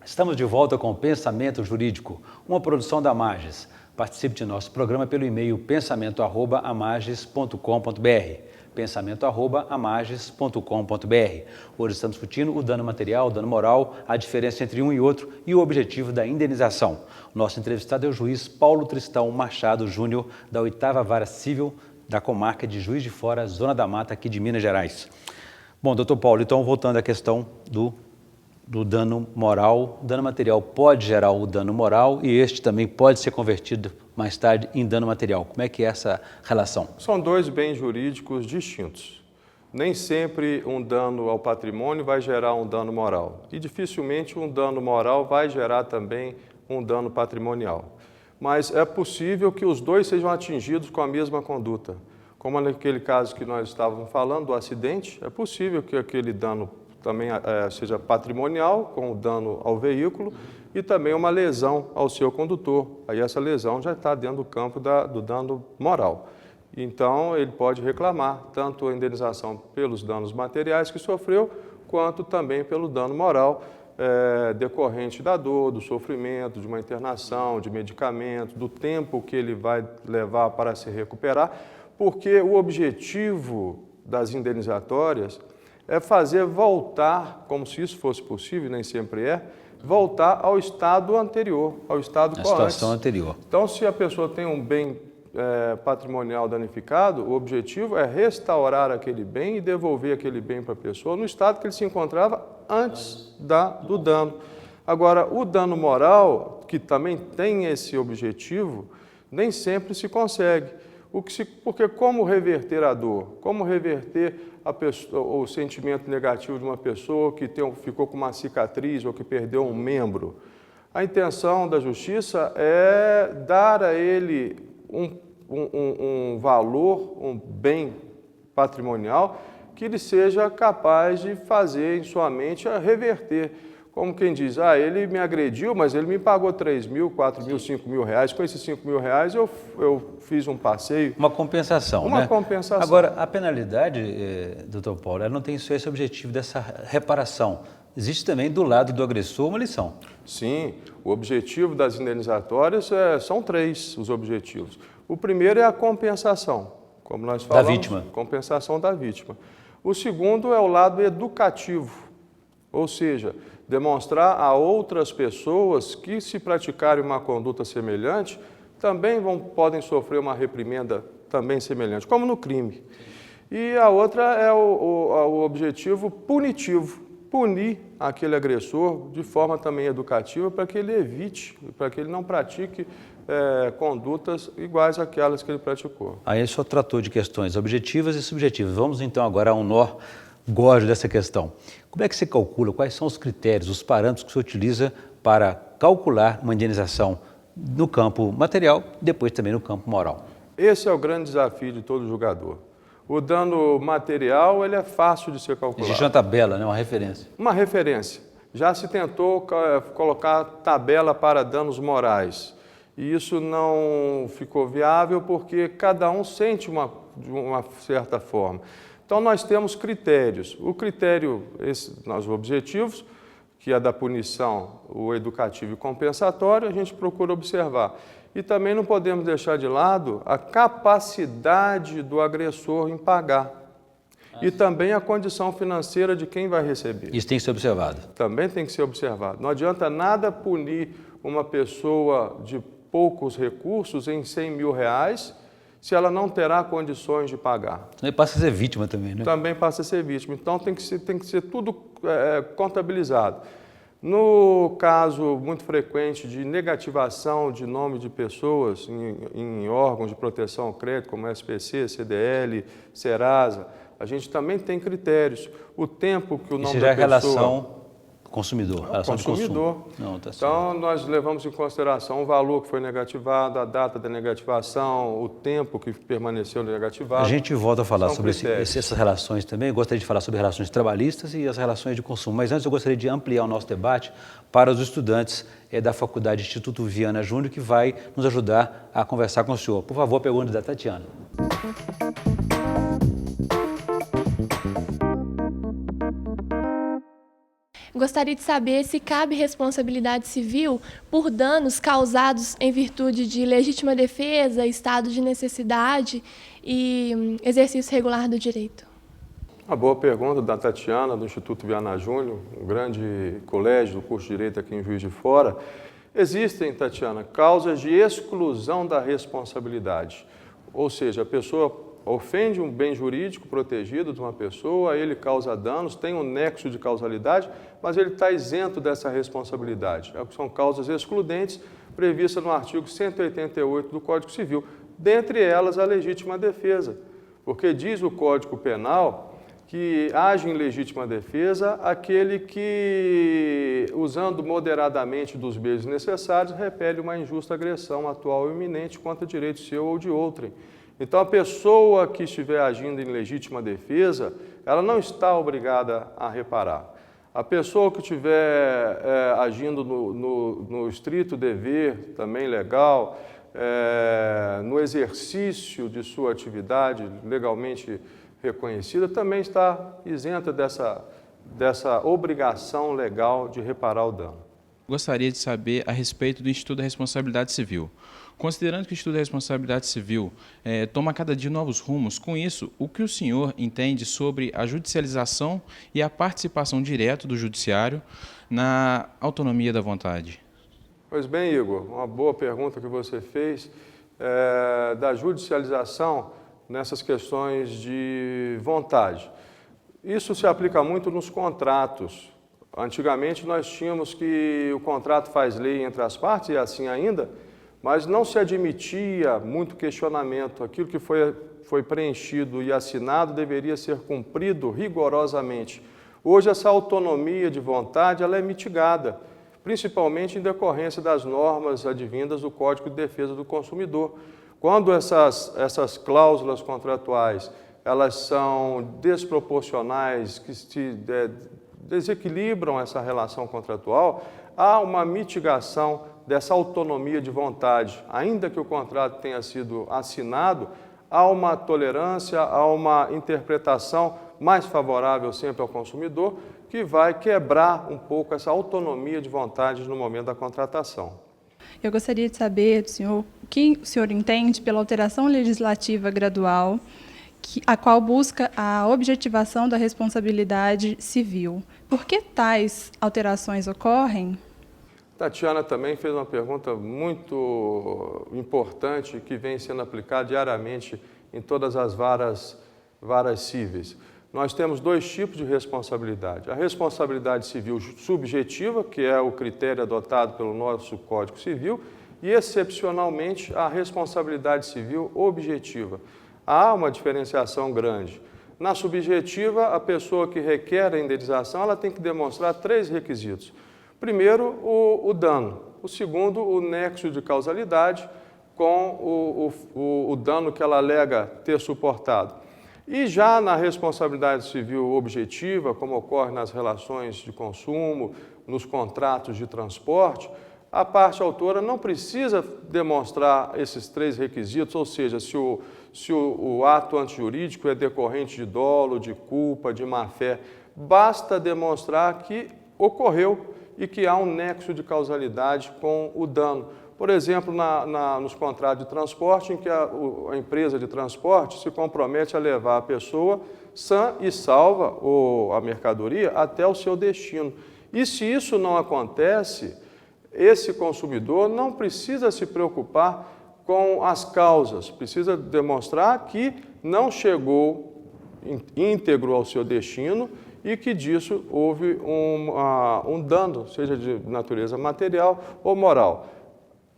Estamos de volta com o Pensamento Jurídico, uma produção da Amages. Participe de nosso programa pelo e-mail pensamento@amages.com.br, pensamento@amages.com.br. Hoje estamos discutindo o dano material, o dano moral, a diferença entre um e outro e o objetivo da indenização. O nosso entrevistado é o juiz Paulo Tristão Machado Júnior, da 8ª Vara Civil da comarca de Juiz de Fora, Zona da Mata, aqui de Minas Gerais. Bom, doutor Paulo, então voltando à questão do dano moral, o dano material pode gerar o dano moral e este também pode ser convertido mais tarde em dano material. Como é que é essa relação? São dois bens jurídicos distintos. Nem sempre um dano ao patrimônio vai gerar um dano moral e dificilmente um dano moral vai gerar também um dano patrimonial. Mas é possível que os dois sejam atingidos com a mesma conduta. Como naquele caso que nós estávamos falando do acidente, é possível que aquele dano também seja patrimonial, com o dano ao veículo, e também uma lesão ao seu condutor. Aí essa lesão já está dentro do campo do dano moral. Então, ele pode reclamar tanto a indenização pelos danos materiais que sofreu, quanto também pelo dano moral decorrente da dor, do sofrimento, de uma internação, de medicamentos, do tempo que ele vai levar para se recuperar, porque o objetivo das indenizatórias é fazer voltar, como se isso fosse possível, nem sempre é, voltar ao estado anterior, ao estado antes. A situação anterior. Então, se a pessoa tem um bem patrimonial danificado, o objetivo é restaurar aquele bem e devolver aquele bem para a pessoa no estado que ele se encontrava antes do dano. Agora, o dano moral, que também tem esse objetivo, nem sempre se consegue. Porque como reverter a dor? Como reverter o sentimento negativo de uma pessoa que ficou com uma cicatriz ou que perdeu um membro? A intenção da justiça é dar a ele um valor, um bem patrimonial que ele seja capaz de fazer em sua mente a reverter. Como quem diz, ele me agrediu, mas ele me pagou 3 mil, 4 mil, 5 mil reais. Com esses 5 mil reais eu fiz um passeio. Uma compensação, Uma compensação. Agora, a penalidade, doutor Paulo, ela não tem só esse objetivo dessa reparação. Existe também do lado do agressor uma lição. Sim, o objetivo das indenizatórias são 3 os objetivos. O primeiro é a compensação, como nós falamos. Da vítima. Compensação da vítima. O segundo é o lado educativo, ou seja, demonstrar a outras pessoas que, se praticarem uma conduta semelhante, também podem sofrer uma reprimenda também semelhante, como no crime. E a outra é o objetivo punitivo, punir aquele agressor de forma também educativa para que ele evite, para que ele não pratique condutas iguais àquelas que ele praticou. Aí o senhor tratou de questões objetivas e subjetivas. Vamos então agora a um nó gordo dessa questão. Como é que você calcula, quais são os critérios, os parâmetros que você utiliza para calcular uma indenização no campo material e depois também no campo moral? Esse é o grande desafio de todo julgador. O dano material ele é fácil de ser calculado. Existe uma tabela, né? Uma referência. Uma referência. Já se tentou colocar tabela para danos morais. E isso não ficou viável porque cada um sente de uma certa forma. Então, nós temos critérios. O critério, os objetivos, que é da punição, o educativo e compensatório, a gente procura observar. E também não podemos deixar de lado a capacidade do agressor em pagar. E também a condição financeira de quem vai receber. Isso tem que ser observado. Também tem que ser observado. Não adianta nada punir uma pessoa de poucos recursos em 100 mil reais se ela não terá condições de pagar. Também passa a ser vítima também, né? Também passa a ser vítima. Então, tem que ser tudo contabilizado. No caso muito frequente de negativação de nome de pessoas em órgãos de proteção ao crédito, como SPC, CDL, Serasa, a gente também tem critérios. O tempo que o nome da pessoa... relação Consumidor. É o consumidor. Não, tá certo. Então, nós levamos em consideração o valor que foi negativado, a data da negativação, o tempo que permaneceu negativado. A gente volta a falar São sobre critérios. essas relações também. Eu gostaria de falar sobre relações trabalhistas e as relações de consumo. Mas antes eu gostaria de ampliar o nosso debate para os estudantes da Faculdade Instituto Viana Júnior, que vai nos ajudar a conversar com o senhor. Por favor, pergunta da Tatiana. Gostaria de saber se cabe responsabilidade civil por danos causados em virtude de legítima defesa, estado de necessidade e exercício regular do direito. Uma boa pergunta da Tatiana, do Instituto Viana Júnior, um grande colégio do curso de Direito aqui em Juiz de Fora. Existem, Tatiana, causas de exclusão da responsabilidade, ou seja, a pessoa ofende um bem jurídico protegido de uma pessoa, ele causa danos, tem um nexo de causalidade, mas ele está isento dessa responsabilidade. São causas excludentes previstas no artigo 188 do Código Civil, dentre elas a legítima defesa, porque diz o Código Penal que age em legítima defesa aquele que, usando moderadamente dos meios necessários, repele uma injusta agressão atual ou iminente contra direito seu ou de outrem. Então, a pessoa que estiver agindo em legítima defesa, ela não está obrigada a reparar. A pessoa que estiver agindo no estrito dever, também legal, no exercício de sua atividade legalmente reconhecida, também está isenta dessa obrigação legal de reparar o dano. Gostaria de saber a respeito do Instituto da Responsabilidade Civil. Considerando que o Instituto da Responsabilidade Civil toma cada dia novos rumos, com isso, o que o senhor entende sobre a judicialização e a participação direta do judiciário na autonomia da vontade? Pois bem, Igor, uma boa pergunta que você fez da judicialização nessas questões de vontade. Isso se aplica muito nos contratos. Antigamente nós tínhamos que o contrato faz lei entre as partes, e assim ainda, mas não se admitia muito questionamento. Aquilo que foi preenchido e assinado deveria ser cumprido rigorosamente. Hoje essa autonomia de vontade ela é mitigada, principalmente em decorrência das normas advindas do Código de Defesa do Consumidor. Quando essas cláusulas contratuais elas são desproporcionais, que desequilibram essa relação contratual, há uma mitigação dessa autonomia de vontade. Ainda que o contrato tenha sido assinado, há uma tolerância, há uma interpretação mais favorável sempre ao consumidor, que vai quebrar um pouco essa autonomia de vontade no momento da contratação. Eu gostaria de saber do senhor o que o senhor entende pela alteração legislativa gradual, a qual busca a objetivação da responsabilidade civil. Por que tais alterações ocorrem? Tatiana também fez uma pergunta muito importante que vem sendo aplicada diariamente em todas as varas cíveis. Nós temos dois tipos de responsabilidade. A responsabilidade civil subjetiva, que é o critério adotado pelo nosso Código Civil, e, excepcionalmente, a responsabilidade civil objetiva. Há uma diferenciação grande. Na subjetiva, a pessoa que requer a indenização ela tem que demonstrar 3 requisitos. Primeiro, o dano. O segundo, o nexo de causalidade com o dano que ela alega ter suportado. E já na responsabilidade civil objetiva, como ocorre nas relações de consumo, nos contratos de transporte, a parte autora não precisa demonstrar esses 3 requisitos, ou seja, se o ato antijurídico é decorrente de dolo, de culpa, de má-fé, basta demonstrar que ocorreu e que há um nexo de causalidade com o dano. Por exemplo, nos contratos de transporte, em que a empresa de transporte se compromete a levar a pessoa sã e salva a mercadoria até o seu destino. E se isso não acontece, esse consumidor não precisa se preocupar com as causas, precisa demonstrar que não chegou íntegro ao seu destino e que disso houve um dano, seja de natureza material ou moral.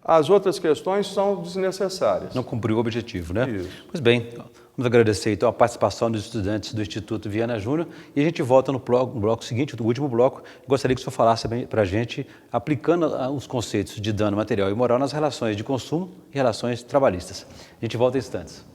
As outras questões são desnecessárias. Não cumpriu o objetivo, né? Isso. Pois bem, vamos agradecer então a participação dos estudantes do Instituto Viana Júnior e a gente volta no bloco seguinte, o último bloco. Gostaria que o senhor falasse para a gente, aplicando os conceitos de dano material e moral nas relações de consumo e relações trabalhistas. A gente volta em instantes.